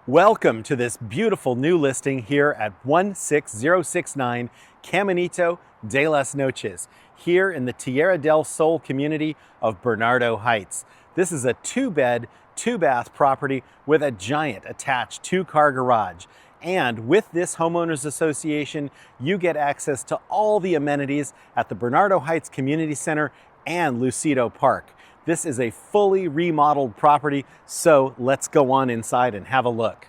Welcome to this beautiful new listing here at 16069 Caminito de las Noches, here in the Tierra del Sol community of Bernardo Heights. This is a 2-bed, 2-bath property with a giant attached 2-car garage. And with this homeowners association, you get access to all the amenities at the Bernardo Heights Community Center and Lucido Park. This is a fully remodeled property, so let's go on inside and have a look.